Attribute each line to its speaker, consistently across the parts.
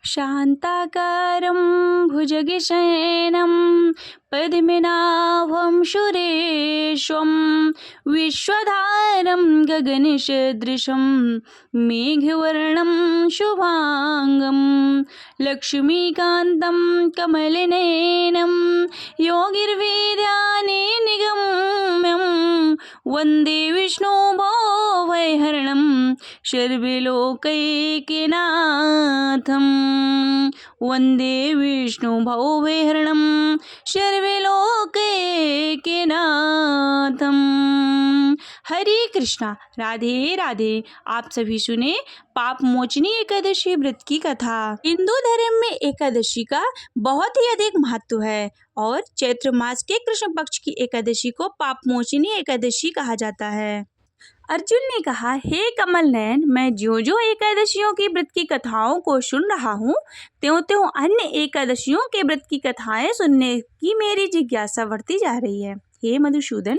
Speaker 1: शान्ताकारं भुजगशयनं पद्मनाभं सुरेशं विश्वधारं गगनसदृशं मेघवर्णं शुभांगं लक्ष्मीकान्तं कमलनयनं योगिर्वेदानि निगम्यं वन्दे विष्णुभवभयहरणं सर्वलोकैकनाथं वन्दे विष्णुभवभयहरणं सर्वलोकैकनाथं। हरे कृष्णा, राधे राधे। आप सभी सुने पाप मोचनी एकादशी व्रत की कथा। हिंदू धर्म में एकादशी का बहुत ही अधिक महत्व है और चैत्र मास के कृष्ण पक्ष की एकादशी को पाप मोचनी एकादशी कहा जाता है। अर्जुन ने कहा, हे कमल नयन, मैं जो जो एकादशियों की व्रत की कथाओं को सुन रहा हूँ, त्यों त्यों अन्य एकादशियों के व्रत की कथाएं सुनने की मेरी जिज्ञासा बढ़ती जा रही है। हे मधुसूदन,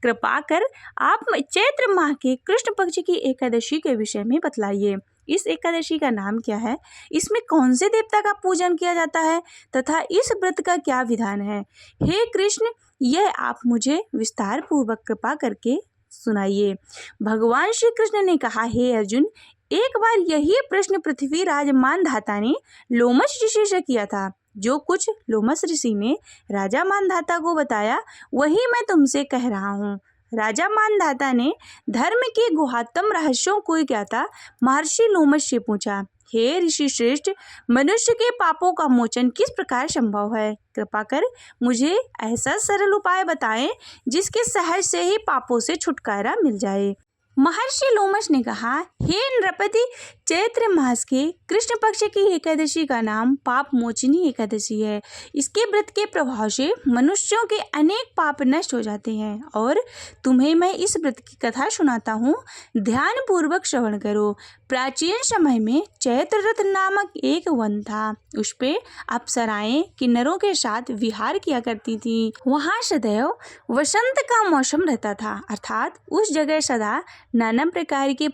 Speaker 1: कृपा कर आप चैत्र माह के कृष्ण पक्ष की एकादशी के विषय में बतलाइए। इस एकादशी का नाम क्या है, इसमें कौन से देवता का पूजन किया जाता है तथा इस व्रत का क्या विधान है। हे कृष्ण, यह आप मुझे विस्तार पूर्वक कृपा करके सुनाइए। भगवान श्री कृष्ण ने कहा, हे अर्जुन, एक बार यही प्रश्न पृथ्वीराज मानधाता ने लोमश ऋषि से किया था। जो कुछ लोमश ऋषि ने राजा मानधाता को बताया वही मैं तुमसे कह रहा हूँ। राजा मानधाता ने धर्म के गुहात्म रहस्यों को ज्ञाता महर्षि लोमश से पूछा, हे ऋषि श्रेष्ठ, मनुष्य के पापों का मोचन किस प्रकार संभव है। कृपा कर मुझे ऐसा सरल उपाय बताएं जिसके सहज से ही पापों से छुटकारा मिल जाए। महर्षि लोमश ने कहा, हे नृपति, चैत्र मास के कृष्ण पक्ष की एकादशी का नाम पाप मोचनी एकादशी है। इसके व्रत के प्रभाव से मनुष्यों के अनेक पाप नष्ट हो जाते हैं और तुम्हें मैं इस व्रत की कथा सुनाता हूँ, ध्यान पूर्वक श्रवण करो। प्राचीन समय में चैत्र रथ नामक एक वन था। उस पे अप्सराएं किन्नरों के साथ विहार किया करती थी। वहाँ सदैव वसंत का मौसम रहता था, अर्थात उस जगह सदा नाना प्रकार के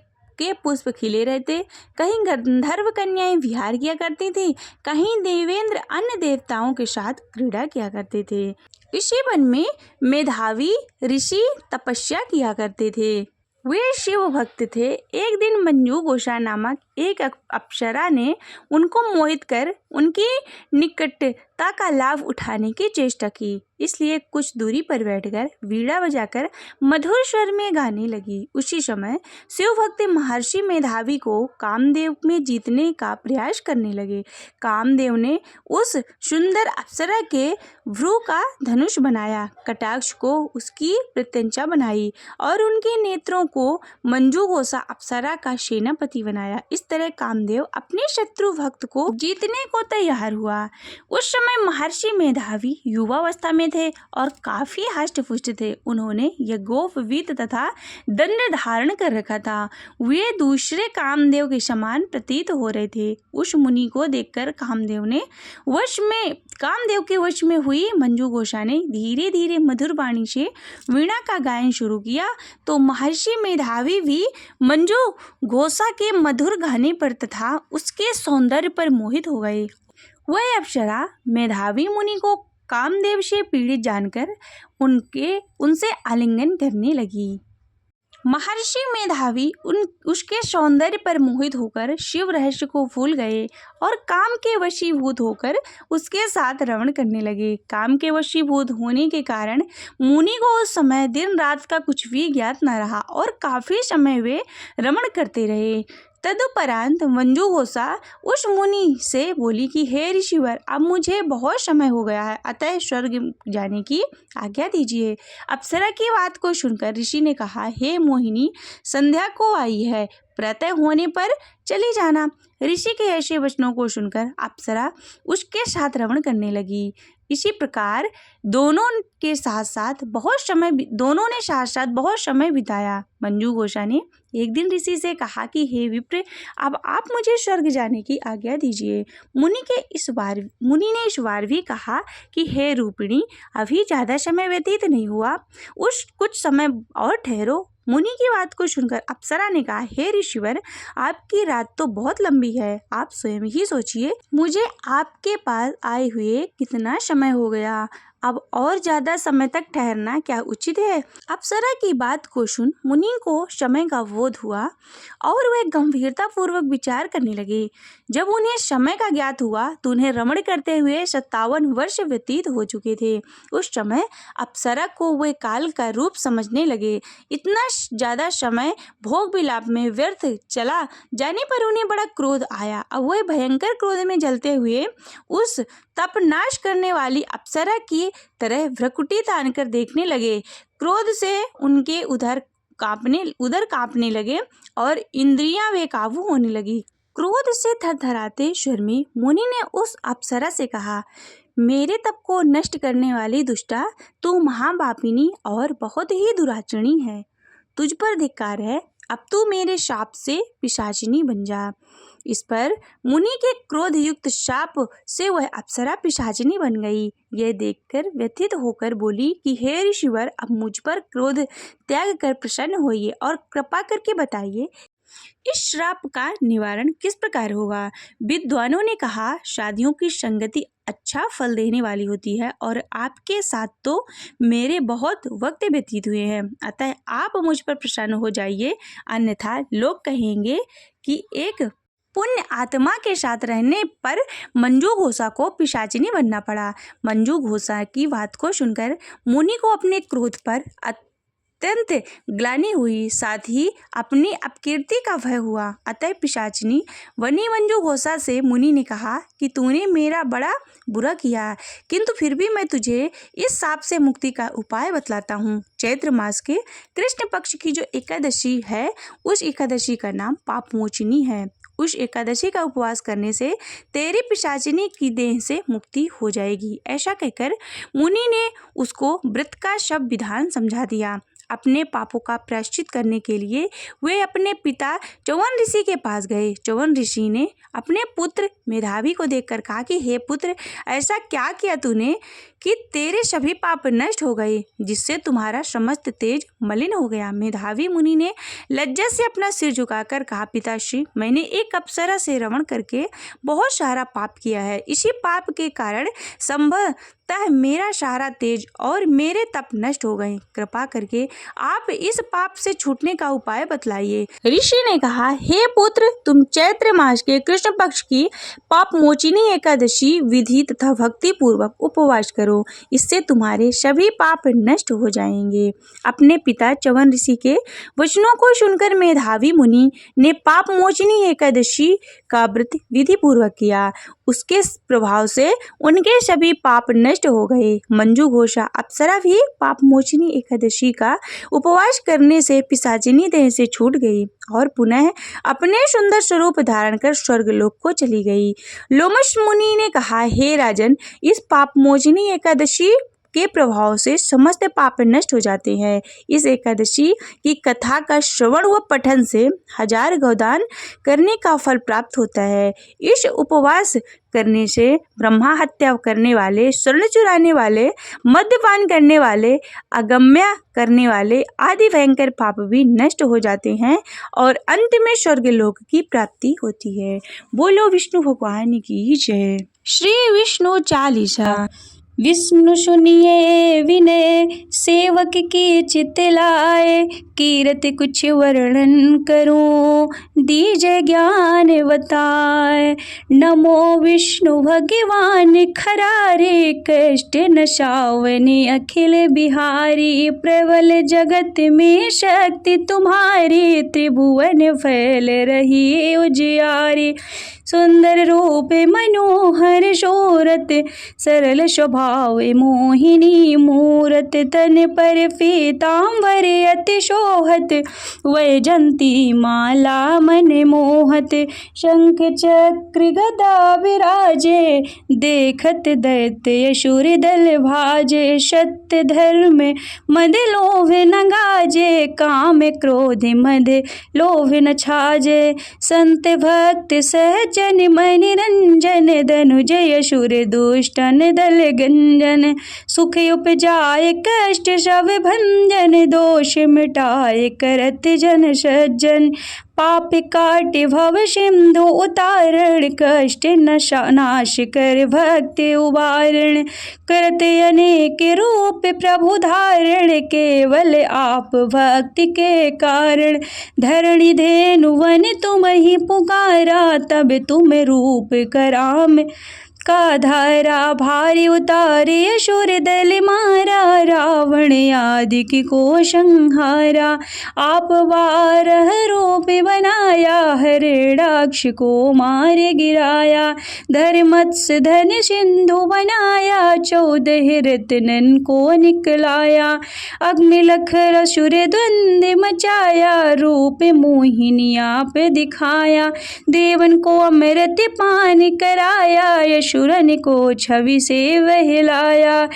Speaker 1: पुष्प खिले रहते। कहीं गंधर्व कन्याएं विहार किया करती थी, कहीं देवेंद्र अन्य देवताओं के साथ क्रीड़ा किया करते थे। इसी वन में मेधावी ऋषि तपस्या किया करते थे। वे शिव भक्त थे। एक दिन मंजू घोषा नामक एक अप्सरा ने उनको मोहित कर उनकी निकटता का लाभ उठाने की चेष्टा की, इसलिए कुछ दूरी पर बैठकर वीणा बजाकर मधुर स्वर में गाने लगी। उसी समय शिव भक्त महर्षि मेधावी को कामदेव में जीतने का प्रयास करने लगे। कामदेव ने उस सुंदर अप्सरा के भ्रू का धनुष बनाया, कटाक्ष को उसकी प्रत्यंचा बनाई और उनके नेत्रों को मंजू घोषा अप्सरा का सेनापति बनाया। इस तरह कामदेव अपने शत्रु भक्त को जीतने को तैयार हुआ। उस समय महर्षि मेधावी युवावस्था में थे और काफी हष्ट पुष्ट थे। उन्होंने यज्ञोपवीत तथा दंड धारण कर रखा था। वे दूसरे कामदेव के समान प्रतीत हो रहे थे। उस मुनि को देखकर कामदेव के वश में हुई मंजू घोषा ने धीरे धीरे मधुर वाणी से वीणा का गायन शुरू किया तो महर्षि मेधावी भी मंजू घोषा के मधुर गाने पर तथा उसके सौंदर्य पर मोहित हो गए। वह अप्सरा मेधावी मुनि को कामदेव से पीड़ित जानकर उनसे आलिंगन करने लगी। महर्षि मेधावी उसके सौंदर्य पर मोहित होकर शिव रहस्य को भूल गए और काम के वशीभूत होकर उसके साथ रमण करने लगे। काम के वशीभूत होने के कारण मुनि को उस समय दिन रात का कुछ भी ज्ञात न रहा और काफी समय वे रमण करते रहे। तदुपरांत मंजू घोषा उस मुनि से बोली कि हे ऋषिवर, अब मुझे बहुत समय हो गया है, अतः स्वर्ग जाने की आज्ञा दीजिए। अप्सरा की बात को सुनकर ऋषि ने कहा, हे मोहिनी, संध्या को आई है, प्रातः होने पर चली जाना। ऋषि के ऐसे वचनों को सुनकर अप्सरा उसके साथ रमण करने लगी। इसी प्रकार दोनों ने साथ साथ बहुत समय बिताया। मंजू घोषा ने एक दिन ऋषि से कहा कि हे विप्र, अब आप मुझे स्वर्ग जाने की आज्ञा दीजिए। मुनि ने इस बार भी कहा कि हे रूपिणी, अभी ज़्यादा समय व्यतीत नहीं हुआ, कुछ समय और ठहरो। मुनि की बात को सुनकर अप्सरा ने कहा, हे ऋषिवर, आपकी रात तो बहुत लंबी है, आप स्वयं ही सोचिए, मुझे आपके पास आए हुए कितना समय हो गया, अब और ज्यादा समय तक ठहरना क्या उचित है। अप्सरा की बात को सुन मुनि को समय का बोध हुआ और वे गंभीरता पूर्वक विचार करने लगे। जब उन्हें समय का ज्ञात हुआ तो उन्हें रमण करते हुए 57 वर्ष व्यतीत हो चुके थे। उस समय अप्सरा को वे काल का रूप समझने लगे। इतना ज्यादा समय भोग विलाप में व्यर्थ चला जाने पर उन्हें बड़ा क्रोध आया। अब वे भयंकर क्रोध में जलते हुए उस तप नाश करने वाली अप्सरा की तरह भ्रकुटी तानकर देखने लगे। क्रोध से उनके उधर कांपने लगे और इंद्रियां बेकाबू होने लगी। क्रोध से थरथराते स्वर में मुनि ने उस अप्सरा से कहा, मेरे तप को नष्ट करने वाली दुष्टा, तू महापापिनी और बहुत ही दुराचरणी है। तुझ पर धिक्कार है, अब तू मेरे शाप से पिशाचिनी बन जा। इस पर मुनि के क्रोध युक्त शाप से वह अप्सरा पिशाचिनी बन गई। यह देखकर व्यथित होकर बोली कि हे ऋषिवर, अब मुझ पर क्रोध त्याग कर प्रसन्न होइए और कृपा करके बताइए इस श्राप का निवारण किस प्रकार होगा। विद्वानों ने कहा, शादियों की संगति अच्छा फल देने वाली होती है और आपके साथ तो मेरे बहुत वक्त व्यतीत हुए हैं, अतः आप मुझ पर प्रसन्न हो जाइए, अन्यथा लोग कहेंगे कि एक पुण्य आत्मा के साथ रहने पर मंजू घोषा को पिशाचिनी बनना पड़ा। मंजू घोषा की बात को सुनकर मुनि को अपने क्रोध पर अत्यंत ग्लानि हुई, साथ ही अपनी अपकीर्ति का भय हुआ। अतः पिशाचिनी बनी मंजू घोषा से मुनि ने कहा कि तूने मेरा बड़ा बुरा किया, किंतु फिर भी मैं तुझे इस शाप से मुक्ति का उपाय बतलाता हूँ। चैत्र मास के कृष्ण पक्ष की जो एकादशी है, उस एकादशी का नाम पापमोचिनी है। उस एकादशी का उपवास करने से तेरी पिशाचिनी की देह से मुक्ति हो जाएगी। ऐसा कहकर मुनि ने उसको व्रत का शब्द विधान समझा दिया। अपने पापों का प्रायश्चित करने के लिए वे अपने पिता च्यवन ऋषि के पास गए। च्यवन ऋषि ने अपने पुत्र मेधावी को देखकर कहा कि हे पुत्र, ऐसा क्या किया तूने कि तेरे सभी पाप नष्ट हो गए, जिससे तुम्हारा समस्त तेज मलिन हो गया। मेधावी मुनि ने लज्जा से अपना सिर झुकाकर कहा, पिताश्री, मैंने एक अप्सरा से रमण करके बहुत सारा पाप किया है। इसी पाप के कारण संभवतः मेरा सारा तेज और मेरे तप नष्ट हो गए। कृपा करके आप इस पाप से छूटने का उपाय बतलाइए। ऋषि ने कहा, हे पुत्र, तुम चैत्र मास के कृष्ण पक्ष की पाप मोचिनी एकादशी विधि तथा भक्ति पूर्वक उपवास करो, इससे तुम्हारे सभी पाप नष्ट हो जाएंगे। अपने पिता च्यवन ऋषि के वचनों को सुनकर मेधावी मुनि ने पाप मोचिनी एकादशी का व्रत विधि पूर्वक किया। उसके प्रभाव से उनके सभी पाप नष्ट हो गए। मंजू घोषा अप्सरा भी पाप मोचिनी एकादशी का उपवास करने से पिशाचिनी देह से छूट गई और पुनः अपने सुंदर स्वरूप धारण कर स्वर्गलोक को चली गई। लोमश मुनि ने कहा, हे राजन, इस पाप मोचिनी एकादशी के प्रभाव से समस्त पाप नष्ट हो जाते हैं। इस एकादशी की कथा का श्रवण व पठन से 1000 गोदान करने का फल प्राप्त होता है। इस उपवास करने से ब्रह्मा हत्या करने वाले, स्वर्ण चुराने वाले, मद्यपान करने वाले, अगम्य करने वाले आदि भयंकर पाप भी नष्ट हो जाते हैं और अंत में स्वर्गलोक की प्राप्ति होती है। बोलो विष्णु भगवान की जय। श्री विष्णु चालीसा। विष्णु सुनिए विनय, सेवक की चित लाए, कीरत कुछ वर्णन करूं, दीजय ज्ञान बताए। नमो विष्णु भगवान खरारे, कष्ट नशावनी अखिल बिहारी, प्रबल जगत में शक्ति तुम्हारी, त्रिभुवन फैल रही उजियारी। सुंदर रूप मनोहर शोरत, सरल स्वभाव मोहिनी मूरत, तन पर पीतांबर अति शोहत, वैजंती माला मन मोहत। शंख चक्र गदा विराजे, देखत दैत्य असुर दल भाजे। सत्य धर्म मद लोभ न गाजे, काम क्रोध मद लोभ न छाजे। संत भक्त सहजन मन रंजन, धनुजय शूर दुष्टन दल गंजन। सुख उपजाए कष्ट शव भंजन, दोष मिटाए करत जन सज्जन। पाप काटे भव सिंधु उतारण, कष्ट नाश कर भक्ति उबारण। करते अनेक रूप प्रभु धारण, केवल आप भक्ति के कारण। धरणी धेनु वन तुम ही पुकारा, तब तुम रूप कराम का धारा। भारी उतारे असुर दल मारा, रावण आदि की को संहारा। आप बारह रूप बनाया, हरिणाक्ष को मारे गिराया। धर्मत्स धन सिंधु बनाया, 14 रत्नन को निकलाया। अग्नि लखर असुर द्वंद मचाया, रूप मोहिनी आप दिखाया। देवन को अमृत पान कराया, असुरन को छवि से बहलाया।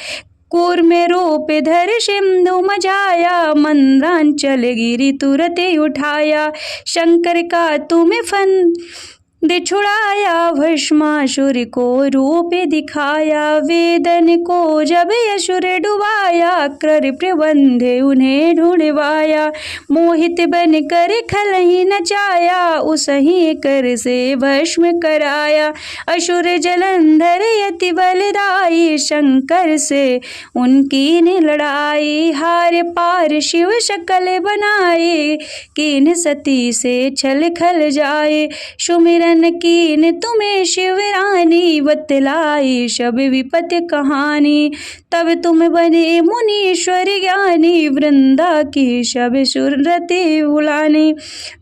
Speaker 1: कूर्म रूप धर सिंधु मचाया, मंद्रांचल गिरि तुरत उठाया। शंकर का तुम्हें फंद छुड़ाया, भस्मासुर को रूप दिखाया। वेदन को जब असुर डुबाया, कर प्रबंध उन्हें ढूंढवाया। मोहित बन कर खलहि नचाया, उसही कर से भस्म कराया। असुर जलंधर यति बलदाई, शंकर से उनकी ने लड़ाई। हार पार शिव शकल बनाए, कीन सती से छल खल जाए। सुमिरन कीन तुम्हें शिवरानी, बतलाई शब विपत्ति कहानी। तब तुम बने मुनीश्वर ज्ञानी, वृंदा की शब सुरति भुलानी।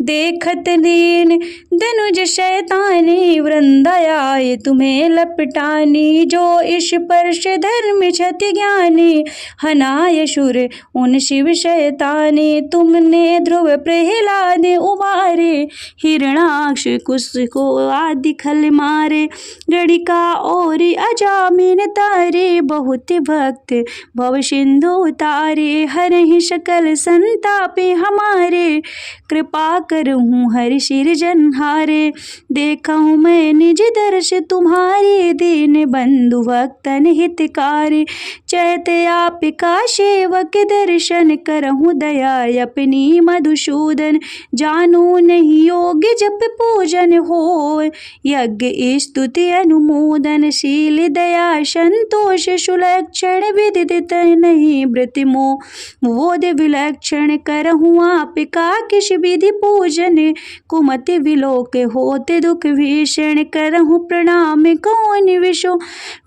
Speaker 1: देखत दीन धनुज शैतानी, वृंदा आए तुम्हें लपटानी। जो इस पर्श धर्म क्षति ज्ञानी, हनाय सुर उन शिव शैतानी। तुमने ध्रुव प्रहलाद उबारे, हिरणाक्ष कुश को आदि खल मारे। गणिका और अजामिन तारे, बहुत भक्त भव सिंधु उतारे। हरहि सकल संतापे हमारे, कृपा करहूँ हरि सिरजनहारे। देखूँ मैं निज दर्श तुम्हारे, दीन बंधु भक्तन हितकारी। चैते आपका सेवक दर्शन, करहूँ दया अपनी मधुसूदन। जानू नहीं योग्य जप पूजन हो, यज्ञ स्तुति अनुमोदन। शील दया संतोष सुलक्षण, विदित नहीं वृत्तिमो बोध विलक्षण। करहूँ आपका किस विधि पूजन, कुमति विलोक होते दुख भीषण। करहूँ प्रणाम कौन विषो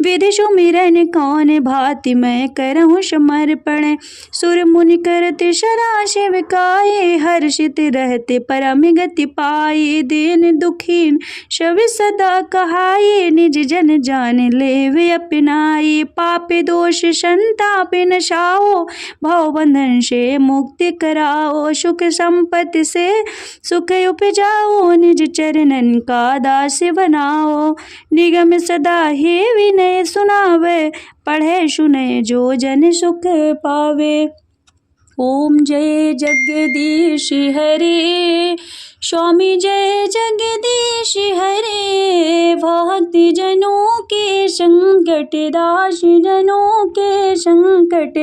Speaker 1: विधि सुमिरन, कौन भांति मैं करहूँ समर्पण। सुर मुनि करते सदा सेवकाए, हर्षित रहते परम गति पाए। दीन दुखीन शब सदा कहाए, निज जन जान लेवे अपनाई। पाप दोष संताप नशाओ, भव बंधन से मुक्ति कराओ। सुख संपत्ति से सुख उपजाओ, निज चरणन का दास बनाओ। निगम सदा हे विनय सुनावे, पढ़े सुने जो जन सुख पावे। ओम जय जगदीश हरे, स्वामी जय जगदीश हरे। भक्ति जनों के संकट, दास जनों के संकट,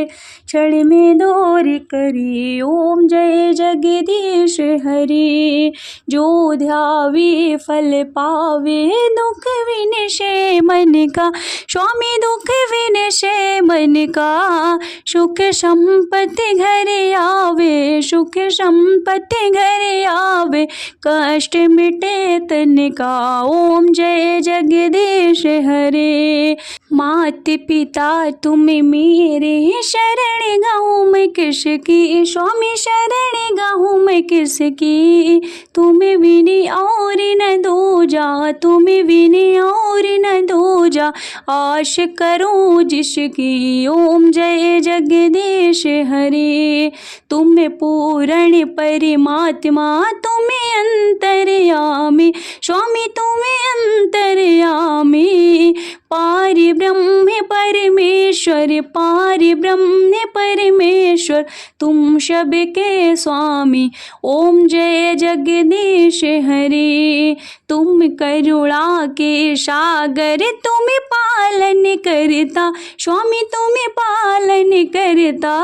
Speaker 1: क्षण में दूर करी। ओम जय जगदीश हरे। जो ध्यावे फल पावे, दुख विनशे मन का। स्वामी दुख विनशे मन का, सुख संपत्ति घर आवे। सुख संपत्ति घर आवे, कष्ट मिटे तन का। ओम जय जगदीश हरे। मात पिता तुम मेरे, शरण गाऊँ मैं किसकी। स्वामी शरण गाऊँ मैं किसकी। तुम विनी और न दूजा, तुम विनी और न दूजा, आश करूँ जिसकी। ओम जय जगदीश हरे। तुम पूर्ण परमात्मा, तुम अंतर्यामी। स्वामी तुम अंतर्यामी, पारि ब्रह्म परमेश्वर
Speaker 2: ईश्वर पार ब्रह्म परमेश्वर तुम सबके स्वामी। ओम जय जगदीश हरे। तुम करुणा के सागर तुम पालन करता स्वामी तुम पालन करता।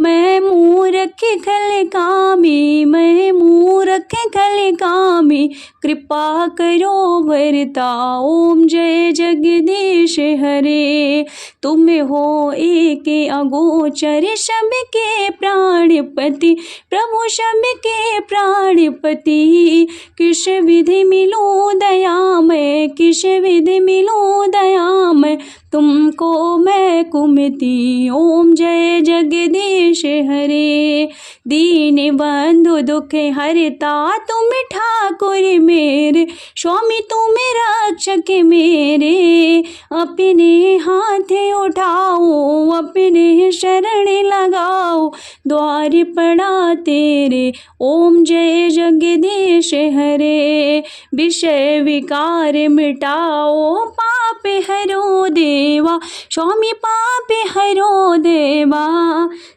Speaker 2: मैं मूर्ख खल कामी मैं मूर्ख खल कामी कृपा करो भरता। ओम जय जगदीश हरे। तुम हो एक अगोचर सबके प्राणपति प्रभु सबके प्राणपति। किस विधि मिलो दयामय किस विधि मिलो दयामय तुमको मैं कुमति। ओम जय जगदीश हरे। दीन बंधु दुख हरता तुम ठाकुर मेरे स्वामी तुम रक्षक मेरे। अपने हाथ उठाओ अपने शरण लगाओ द्वार पड़ा तेरे। ओम जय जगदीश हरे। विषय विकार मिटाओ पाप हरो देवा स्वामी पाप हरो देवा।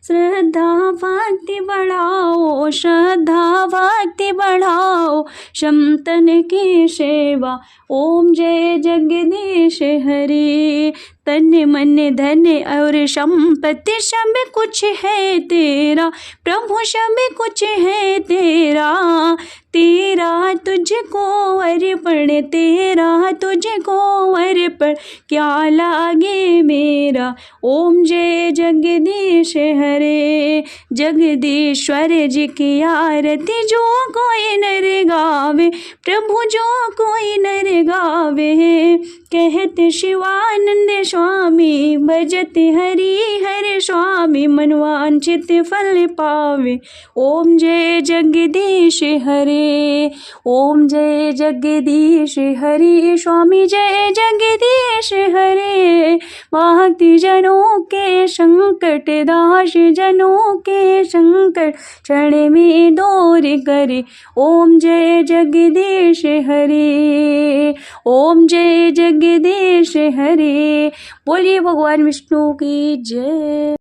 Speaker 2: श्रद्धा भक्ति बढ़ाओ श्रद्धा भक्ति बढ़ाओ संतन की सेवा। ओम जय जगदीश हरे। तन मन धन और संपत्ति सब कुछ है तेरा प्रभु सब कुछ है तेरा। तेरा तुझको अर्पण तेरा तुझको अर्पण क्या लागे मेरा। ओम जय जगदीश हरे। जगदीश्वर जी की आरती जो कोई नर गावे प्रभु जो कोई नर गावे। कहते शिवानंद स्वामी भजत हरि हर स्वामी मनवांछित फल पावे। ओम जय जगदीश हरे। ओम जय जगदीश हरे। स्वामी जय जगदीश हरे। भक्ति जनों के संकट दास जनों के संकट क्षण में दूर करे। ओम जय जगदीश हरे। ओम जय जगदीश हरे। बोलिए भगवान विष्णु की जय।